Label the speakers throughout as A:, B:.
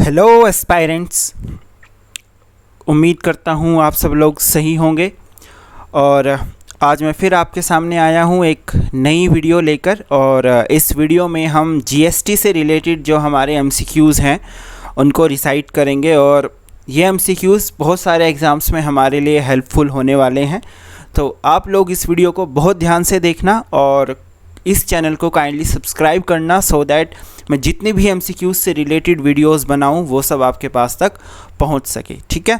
A: Hello aspirants, उम्मीद करता हूँ आप सब लोग सही होंगे। और आज मैं फिर आपके सामने आया हूँ एक नई वीडियो लेकर। और इस वीडियो में हम जीएसटी से रिलेटेड जो हमारे एमसीक्यूज़ हैं उनको रिसाइट करेंगे। और ये एमसीक्यूज़ बहुत सारे एग्ज़ाम्स में हमारे लिए हेल्पफुल होने वाले हैं। तो आप लोग इस वीडियो को बहुत ध्यान से देखना और इस चैनल को काइंडली सब्सक्राइब करना, सो दैट मैं जितनी भी एमसीक्यूज़ से रिलेटेड वीडियोस बनाऊं वो सब आपके पास तक पहुंच सके। ठीक है,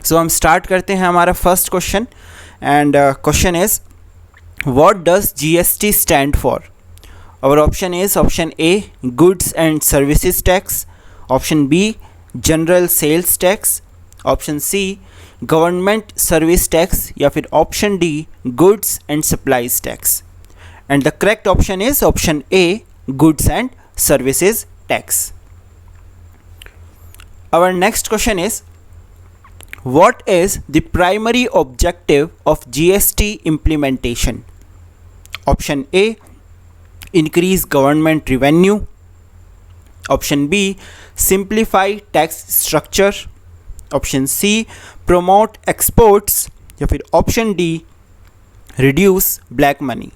A: सो हम स्टार्ट करते हैं हमारा first question. And question is, what does GST stand for? Our option is option A goods and services tax, option B general sales tax, option C government service tax, या फिर option D goods and supplies tax. And the correct option is option A, goods and services tax. Our next question is, what is the primary objective of GST implementation? Option A, increase government revenue. Option B, simplify tax structure. Option C, promote exports. या फिर option D, reduce black money.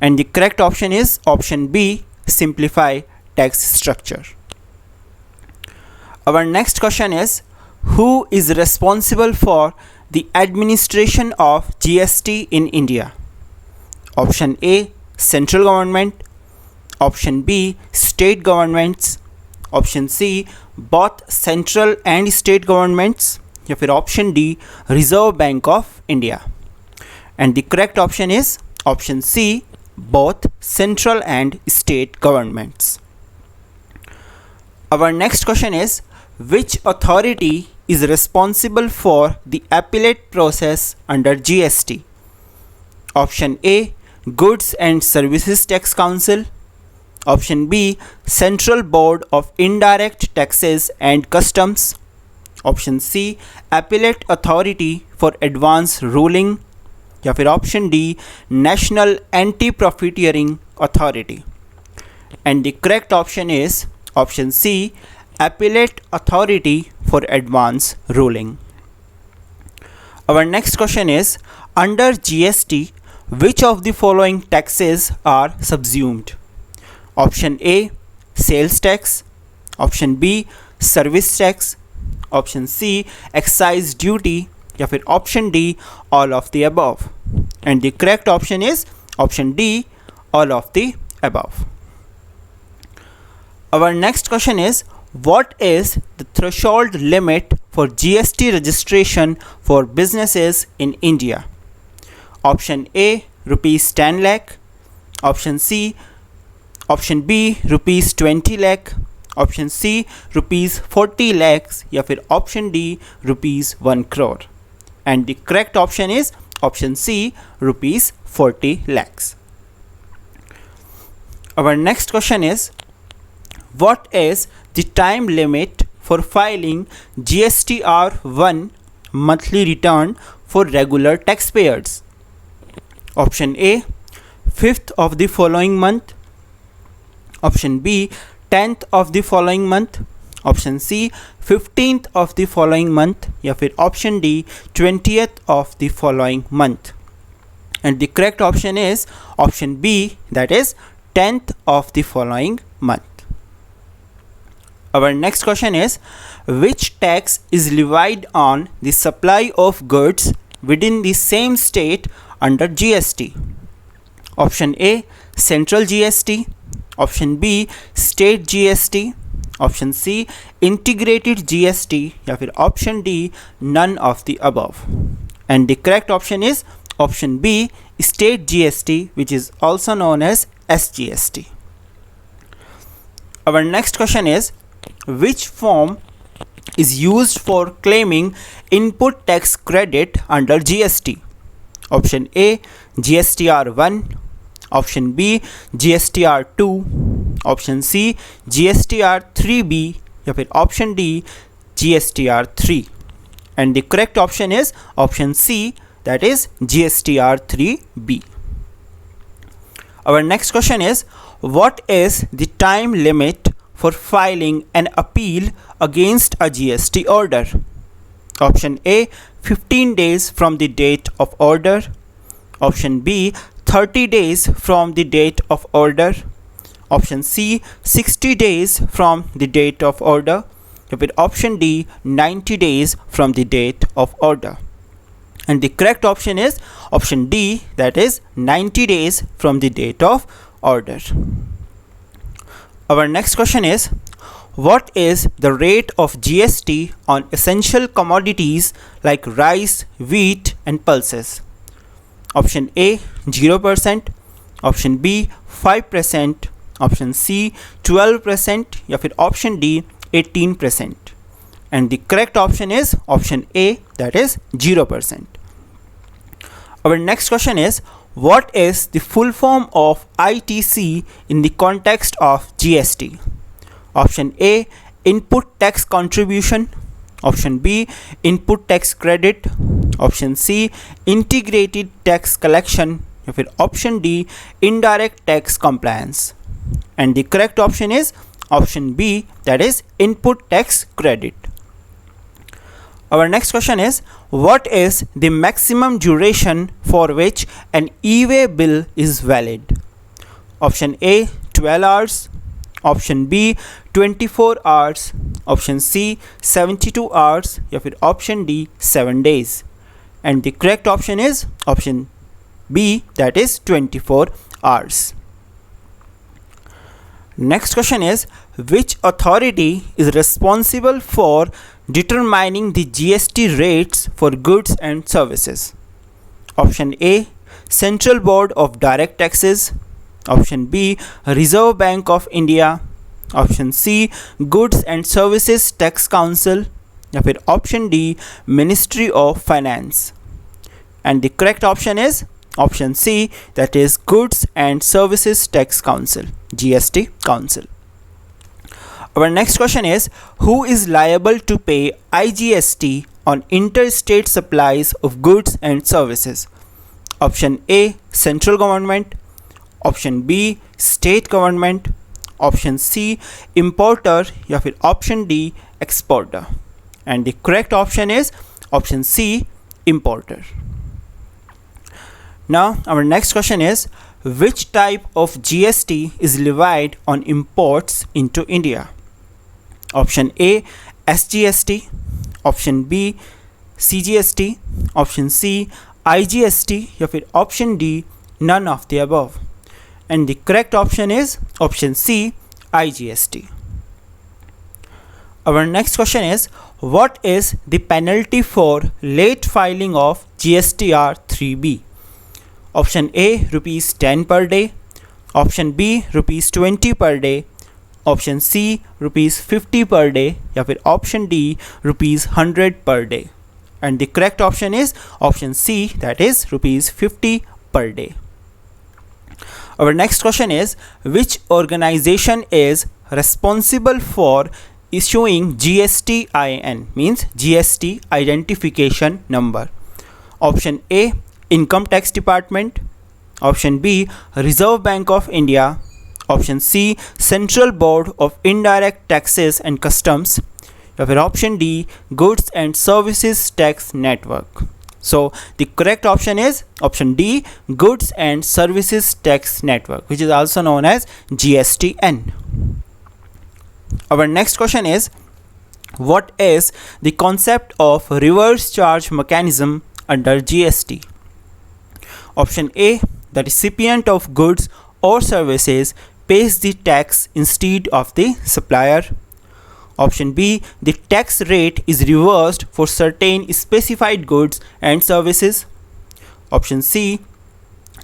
A: And the correct option is option B, simplify tax structure. Our next question is, who is responsible for the administration of GST in India? Option A, central government. Option B, state governments. Option C, both central and state governments. या फिर option D, Reserve Bank of India. And the correct option is option C, both central and state governments. Our next question is, which authority is responsible for the appellate process under GST? Option A, Goods and Services Tax Council. Option B, Central Board of Indirect Taxes and Customs. Option C, Appellate Authority for Advance Ruling. या फिर option D, national anti profiteering authority. And the correct option is option C, appellate authority for advance ruling. Our next question is, under GST which of the following taxes are subsumed? Option A, sales tax. Option B, service tax. Option C, excise duty. या फिर option D, all of the above. And the correct option is option D, all of the above. Our next question is, what is the threshold limit for GST registration for businesses in India? Option A, ₹10 lakh. Option C, option B, ₹20 lakh. Option C, ₹40 lakhs. या फिर option D, ₹1 crore. And the correct option is option C, ₹40 lakhs. Our next question is, what is the time limit for filing GSTR1 monthly return for regular taxpayers? Option A, 5th of the following month. Option B, 10th of the following month. Option C, 15th of the following month. या फिर option D, 20th of the following month. And the correct option is option B, that is 10th of the following month. Our next question is, which tax is levied on the supply of goods within the same state under GST? Option A, central GST. Option B, state GST. Option C, integrated GST. या फिर option D, none of the above. And the correct option is option B, state GST, which is also known as SGST. Our next question is, which form is used for claiming input tax credit under GST? Option A, GSTR1. Option B, GSTR2. Option C, GSTR3B. या फिर option D, GSTR3. And the correct option is option C, that is GSTR3B. Our next question is, what is the time limit for filing an appeal against a GST order? Option A, 15 days from the date of order. Option B, 30 days from the date of order. Option C, 60 days from the date of order. With option D, 90 days from the date of order. And the correct option is option D, that is 90 days from the date of order. Our next question is, what is the rate of GST on essential commodities like rice, wheat and pulses? Option A, 0%. Option B, 5%. Option C, 12%. या फिर option D, 18%. And the correct option is option A, that is 0%. Our next question is, what is the full form of ITC in the context of GST? Option A, input tax contribution. Option B, input tax credit. Option C, integrated tax collection. या फिर option D, indirect tax compliance. And the correct option is option B, that is input tax credit. Our next question is, what is the maximum duration for which an e-way bill is valid? Option A, 12 hours. Option B, 24 hours. Option C, 72 hours. या फिर option D, 7 days. And the correct option is option B, that is 24 hours. Next question is, which authority is responsible for determining the GST rates for goods and services? Option A, Central Board of Direct Taxes. Option B, Reserve Bank of India. Option C, Goods and Services Tax Council. या फिर option D, Ministry of Finance. And the correct option is option C, that is Goods and Services Tax Council, GST Council. Our next question is, who is liable to pay IGST on interstate supplies of goods and services? Option A, central government. Option B, state government. Option C, importer. या फिर option D, exporter. And the correct option is option C, importer. Now our next question is, which type of GST is levied on imports into India? Option A, SGST. Option B, CGST. Option C, IGST. या फिर option D, none of the above. And the correct option is option C, IGST. Our next question is, what is the penalty for late filing of GSTR 3B? Option A, rupees 10 per day. Option B, rupees 20 per day. Option C, rupees 50 per day. या फिर option D, rupees 100 per day. And the correct option is option C, that is rupees 50 per day. Our next question is, which organization is responsible for issuing GSTIN, means GST identification number? Option A, Income Tax Department. Option B, Reserve Bank of India. Option C, Central Board of Indirect Taxes and Customs. या फिर option D, Goods and Services Tax Network. So the correct option is option D, Goods and Services Tax Network, which is also known as GSTN. Our next question is, what is the concept of reverse charge mechanism under GST? Option A, the recipient of goods or services pays the tax instead of the supplier. Option B, the tax rate is reversed for certain specified goods and services. Option C,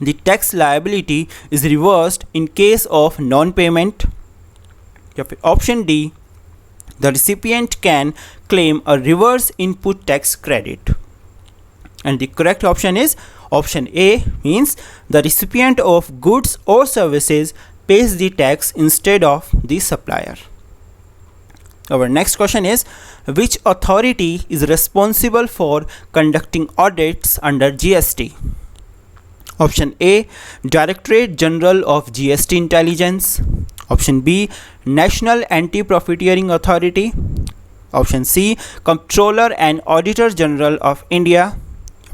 A: the tax liability is reversed in case of non-payment. Option D, the recipient can claim a reverse input tax credit. And the correct option is option A, means the recipient of goods or services pays the tax instead of the supplier. Our next question is, which authority is responsible for conducting audits under GST? Option A, Directorate General of GST Intelligence. Option B, National Anti-Profiteering Authority. Option C, Comptroller and Auditor General of India.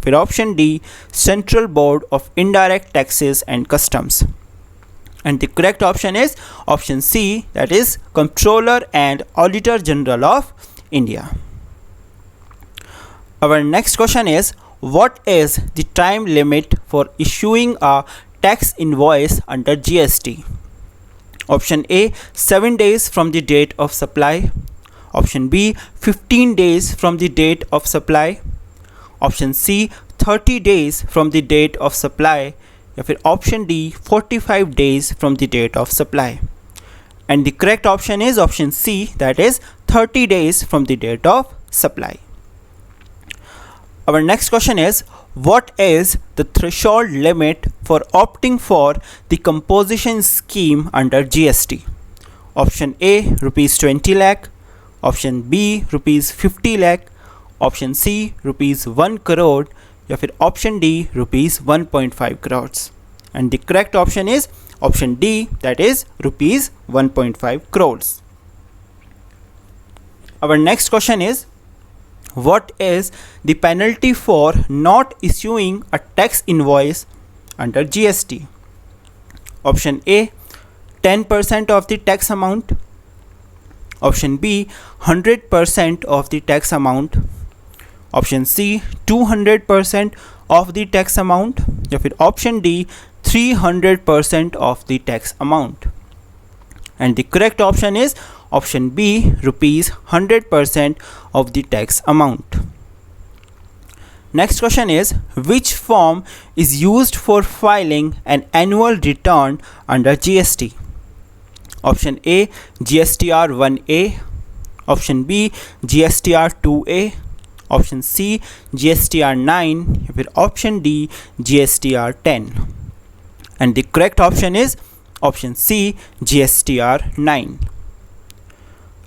A: फिर option D, Central Board of Indirect Taxes and Customs. And the correct option is option C, that is Comptroller and Auditor General of India. Our next question is, what is the time limit for issuing a tax invoice under GST? Option A, 7 days from the date of supply. Option B, 15 days from the date of supply. Option C, 30 days from the date of supply. या फिर option D, 45 days from the date of supply. And the correct option is option C, that is 30 days from the date of supply. Our next question is, what is the threshold limit for opting for the composition scheme under GST? Option A, rupees 20 lakh. Option B, rupees 50 lakh. Option C, rupees 1 crore. या फिर option D, rupees 1.5 crores. And the correct option is option D, that is rupees 1.5 crores. Our next question is, what is the penalty for not issuing a tax invoice under GST? Option A, 10% of the tax amount. Option B, 100% of the tax amount. Option C, 200% of the tax amount. या फिर option D, 300% of the tax amount. And the correct option is option B, rupees 100% of the tax amount. Next question is, which form is used for filing an annual return under GST? Option A, GSTR 1A. Option B, GSTR 2A. Option C, GSTR 9. या फिर option D, GSTR 10. And the correct option is option C, GSTR 9.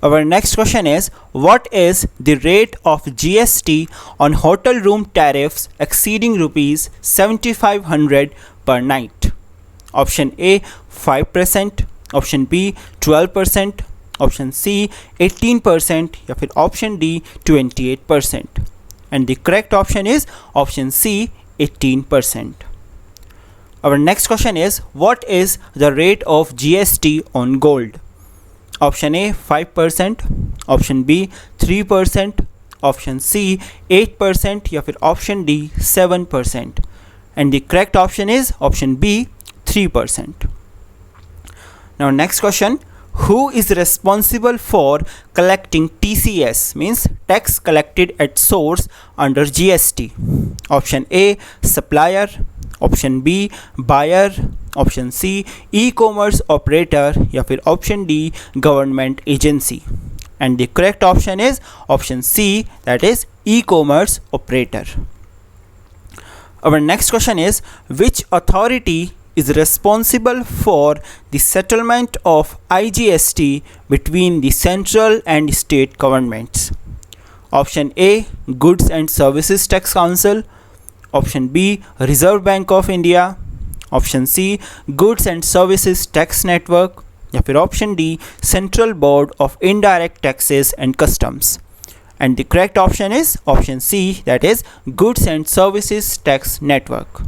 A: Our next question is, what is the rate of GST on hotel room tariffs exceeding rupees 7,500 per night? Option A, 5%. Option B, 12%. Option C, 18%. या फिर option D, 28%. And the correct option is option C, 18%. Our next question is, what is the rate of GST on gold? Option A, 5%. Option B, 3%. Option C, 8%. या फिर option D, 7%. And the correct option is option B, 3%. Now next question, who is responsible for collecting TCS, means tax collected at source under GST? Option A, supplier. Option B, buyer. Option C, e-commerce operator. या फिर option D, government agency. And the correct option is option C, that is e-commerce operator. Our next question is, which authority is responsible for the settlement of IGST between the central and state governments? Option A, Goods and Services Tax Council. Option B, Reserve Bank of India. Option C, Goods and Services Tax Network. या फिर option D, Central Board of Indirect Taxes and Customs. And the correct option is option C, that is Goods and Services Tax Network.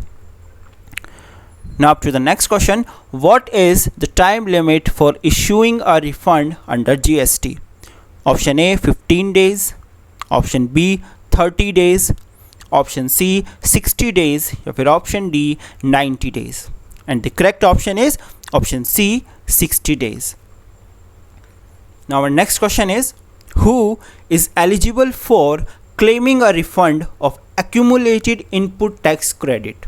A: Now up to the next question, what is the time limit for issuing a refund under GST? Option A, 15 days. Option B, 30 days. Option C, 60 days. या फिर option D, 90 days. And the correct option is option C, 60 days. Now our next question is, who is eligible for claiming a refund of accumulated input tax credit?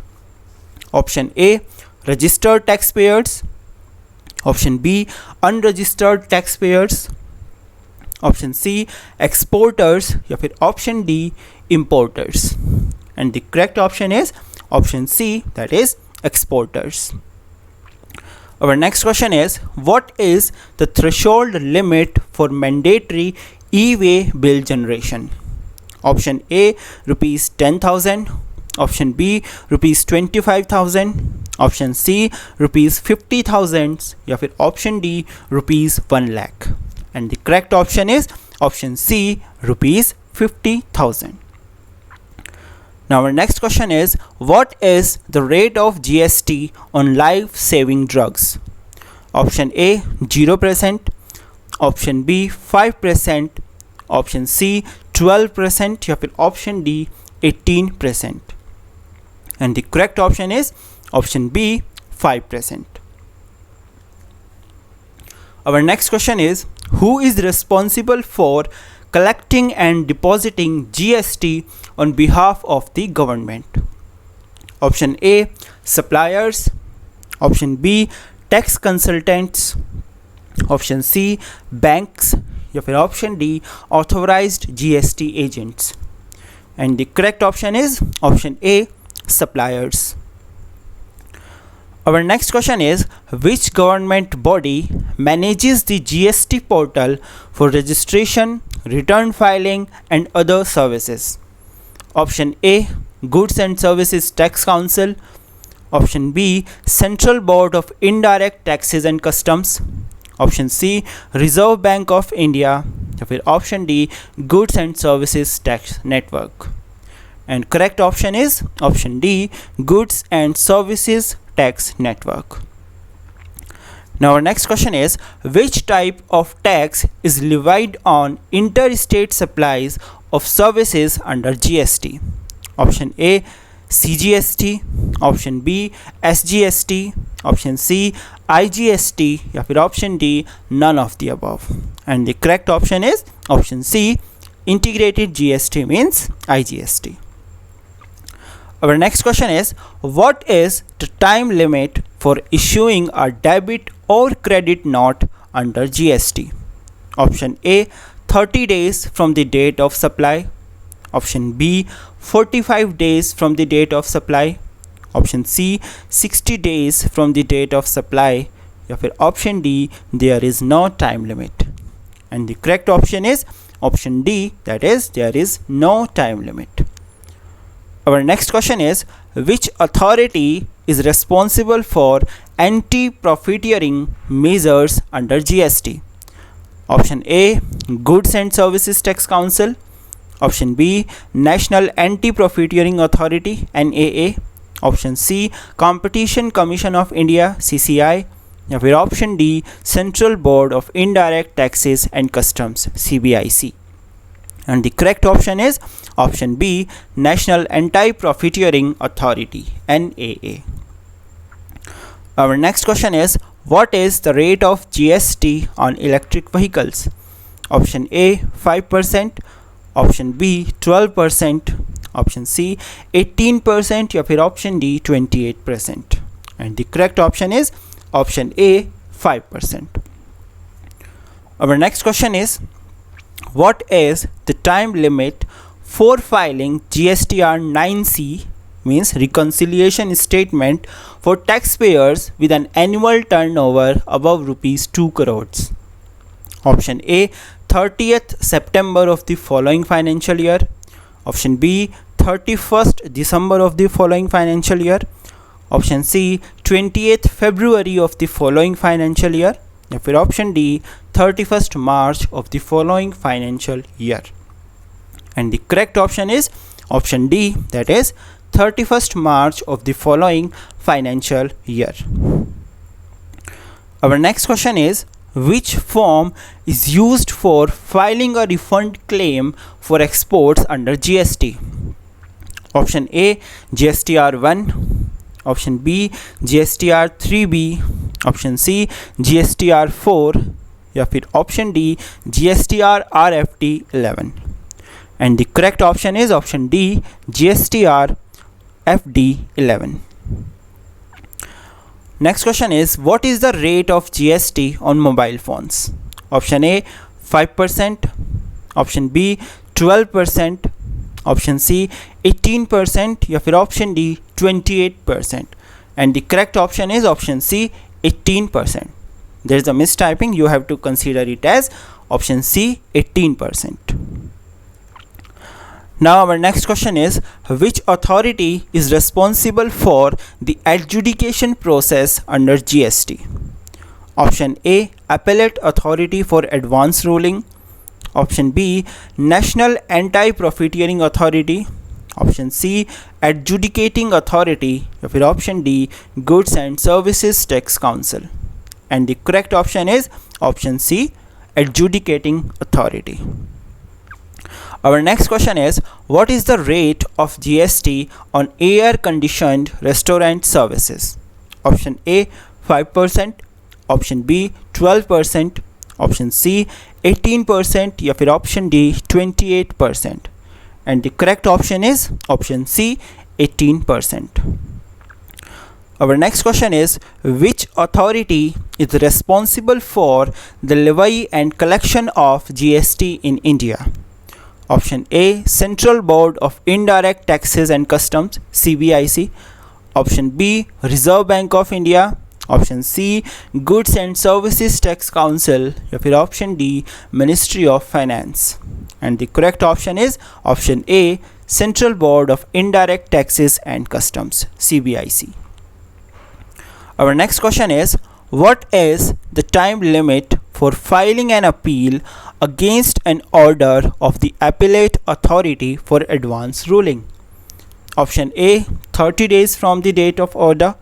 A: Option A, registered taxpayers. Option B, unregistered taxpayers. Option C, exporters. या फिर option D, importers. And the correct option is option C, that is exporters. Our next question is, what is the threshold limit for mandatory e-way bill generation? Option A, rupees 10,000. Option B, rupees 25,000. Option C rupees 50,000 या फिर option D rupees 1 lakh. And the correct option is option C rupees 50,000। Now our next question is, what is the rate of GST on life-saving drugs? Option A 0%, option B 5%, option C 12% या फिर option D 18%. And the correct option is option B 5%. Our next question is, who is responsible for collecting and depositing GST on behalf of the government? Option A suppliers, option B tax consultants, option C banks या फिर option D authorized GST agents. And the correct option is option A suppliers. Our next question is, which government body manages the GST portal for registration, return filing and other services? Option A Goods and Services Tax Council, option B Central Board of Indirect Taxes and Customs, option C Reserve Bank of India या फिर option D Goods and Services Tax Network. And correct option is option D Goods and Services Tax Network. Now our next question is, which type of tax is levied on interstate supplies of services under GST? Option A CGST, option B SGST, option C IGST या फिर option D none of the above. And the correct option is option C integrated GST means IGST. Our next question is, what is the time limit for issuing a debit or credit note under GST? Option A 30 days from the date of supply, option B 45 days from the date of supply, option C 60 days from the date of supply या फिर option D there is no time limit. And the correct option is option D, that is there is no time limit. Our next question is, which authority is responsible for anti-profiteering measures under GST? Option A Goods and Services Tax Council, option B National Anti-Profiteering Authority NAA, option C Competition Commission of India CCI या फिर option D Central Board of Indirect Taxes and Customs CBIC. And the correct option is option B National Anti-Profiteering Authority NAA. Our next question is, what is the rate of GST on electric vehicles? Option A 5%, option B 12%, option C 18% या फिर option D 28%. And the correct option is option A 5%. Our next question is, what is the time limit for filing GSTR 9C means reconciliation statement for taxpayers with an annual turnover above rupees 2 crores? Option A 30th September of the following financial year, option B 31st December of the following financial year, option C 20th February of the following financial year या फिर option D 31st March of the following financial year. And the correct option is option D, that is 31st March of the following financial year. Our next question is, which form is used for filing a refund claim for exports under GST? Option A GSTR1, option B GSTR3B, option C GSTR4 या फिर option D GSTR RFT 11. And the correct option is option D GSTR FD 11. Next question is, what is the rate of GST on mobile phones? Option A 5%, option B 12%, option C 18% या फिर option D 28%. And the correct option is option C 18%. There is a mistyping, you have to consider it as option C 18%. Now our next question is, which authority is responsible for the adjudication process under GST? Option A, Appellate Authority for Advance Ruling. Option B, National Anti-Profiteering Authority. Option C, Adjudicating Authority. या फिर option D, Goods and Services Tax Council. And the correct option is option C, Adjudicating Authority. Our next question is, what is the rate of GST on air-conditioned restaurant services? Option A, 5%. Option B, 12%. Option C, 18%. या फिर option D, 28%. And the correct option is option C, 18%. Our next question is, which authority is responsible for the levy and collection of GST in India? Option A, Central Board of Indirect Taxes and Customs, CBIC. Option B, Reserve Bank of India. Option C, Goods and Services Tax Council. या फिर option D, Ministry of Finance. And the correct option is option A, Central Board of Indirect Taxes and Customs, CBIC. Our next question is, what is the time limit for filing an appeal against an order of the Appellate Authority for Advance Ruling? Option A, 30 days from the date of order.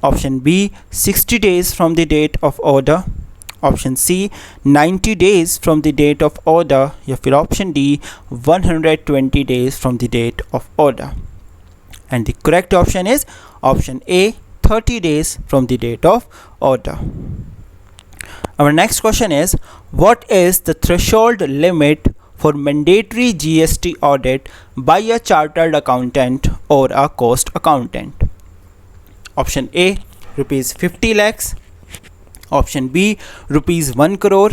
A: Option B, 60 days from the date of order. Option C, 90 days from the date of order. या फिर option D, 120 days from the date of order. And the correct option is option A, 30 days from the date of order. Our next question is, what is the threshold limit for mandatory GST audit by a chartered accountant or a cost accountant? Option A, rupees 50 lakhs. Option B, rupees 1 crore.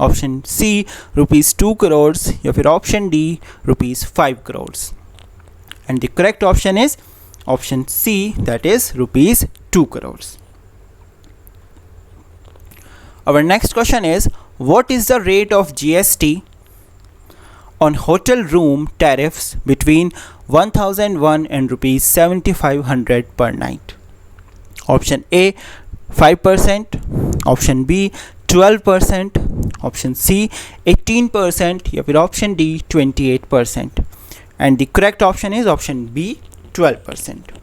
A: Option C, rupees 2 crores. या फिर option D, rupees 5 crores. And the correct option is option C, that is rupees 2 crores. Our next question is, what is the rate of GST on hotel room tariffs between 1001 and rupees 7500 per night? Option A, 5%. Option B, 12%. Option C, 18%. या फिर option D, 28%. And the correct option is option B, 12%.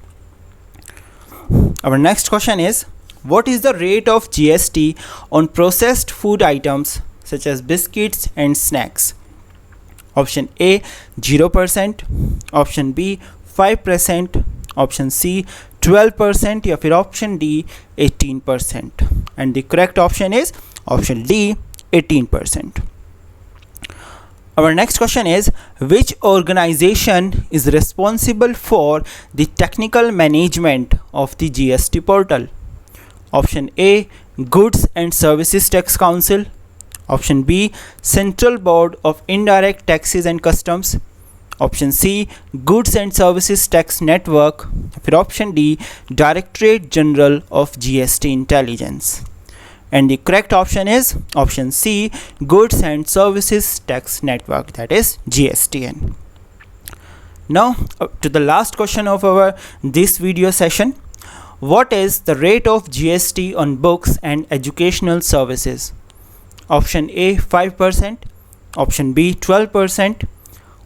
A: Our next question is, what is the rate of GST on processed food items such as biscuits and snacks? Option A, 0%. Option B, 5%. Option C, 12%. या फिर option D, 18%. And the correct option is option D, 18%. Our next question is, which organization is responsible for the technical management of the GST portal? Option A, Goods and Services Tax Council. Option B, Central Board of Indirect Taxes and Customs. Option C, Goods and Services Tax Network. फिर option D, Directorate General of GST Intelligence. And the correct option is option C, Goods and Services Tax Network, that is GSTN. Now to the last question of our this video session. What is the rate of GST on books and educational services? Option A, 5%. Option B, 12%.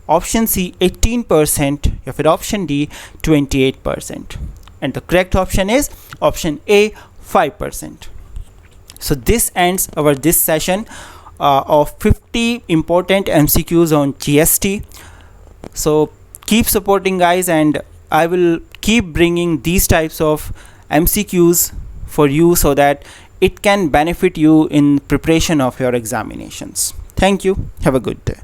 A: Option C, 18%. या फिर option D, 28%. And the correct option is option A, 5%. So this ends our this session of 50 important MCQs on GST. So keep supporting, guys, and I will keep bringing these types of MCQs for you so that it can benefit you in preparation of your examinations. Thank you. Have a good day.